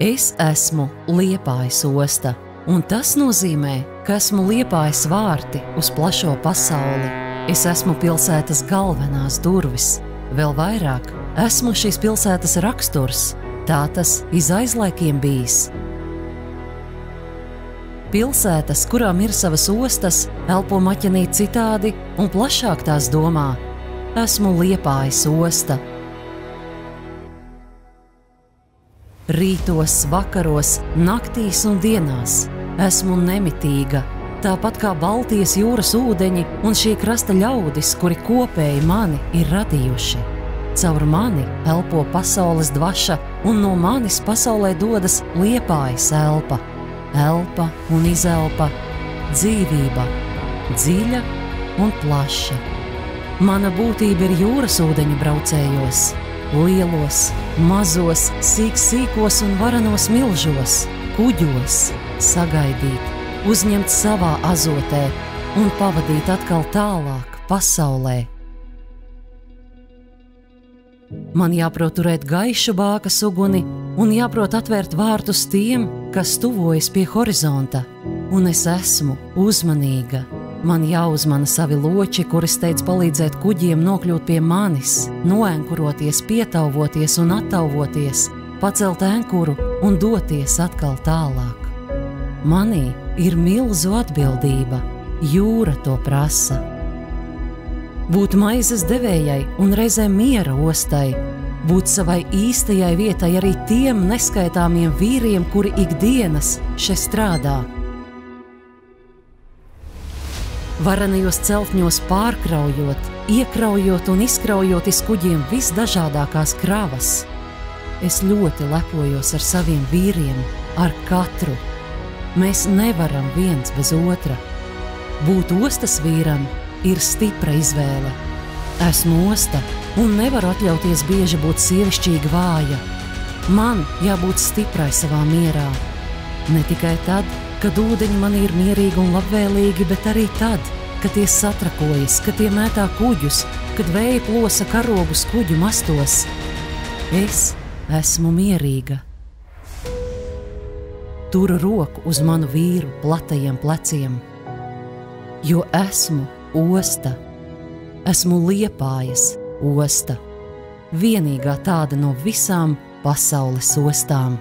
Es esmu Liepājas osta, un tas nozīmē, ka esmu Liepājas vārti uz plašo pasauli. Es esmu pilsētas galvenās durvis. Vēl vairāk, esmu šīs pilsētas raksturs, tā tas iz aizlaikiem bijis. Pilsētas, kurām ir savas ostas, elpo maķenīt citādi un plašāk tās domā. Esmu Liepājas osta. Rītos, vakaros, naktīs un dienās esmu nemitīga, tāpat kā Baltijas jūras ūdeņi un šie krasta ļaudis, kuri kopēji mani ir radījuši. Caur mani elpo pasaules dvaša, un no manis pasaulē dodas Liepājas elpa. Elpa un izelpa, dzīvība, dziļa un plaša. Mana būtība ir jūras ūdeņu braucējos, lielos, mazos, sīkos un varenos milžos, kuģos, sagaidīt, uzņemt savā azotē un pavadīt atkal tālāk pasaulē. Man jāprot turēt gaišu bākas uguni un jāprot atvērt vārtus tiem, kas tuvojas pie horizonta, un es esmu uzmanīga. Man jāuzmana savi loči, kuri steidz palīdzēt kuģiem nokļūt pie manis, noenkuroties, pietauvoties un attauvoties, pacelt enkuru un doties atkal tālāk. Manī ir milzu atbildība, jūra to prasa. Būt maizes devējai un reizēm miera ostai, būt savai īstajai vietai arī tiem neskaitāmiem vīriem, kuri ikdienas šeit strādā. Varenajos celtņos pārkraujot, iekraujot un izkraujot iz kuģiem visdažādākās kravas. Es ļoti lepojos ar saviem vīriem, ar katru. Mēs nevaram viens bez otra. Būt ostas vīram ir stipra izvēle. Esmu osta un nevaru atļauties bieži būt sievišķīgi vāja. Man jābūt stiprai savā mierā. Ne tikai tad, kad ūdeņi man ir mierīgi un labvēlīgi, bet arī tad, kad tie satrakojas, kad tie mētā kuģus, kad vēja plosa karogus kuģu mastos. Es esmu mierīga. Turu roku uz manu vīru platajiem pleciem, jo esmu osta. Esmu Liepājas osta, vienīgā tāda no visām pasaules ostām.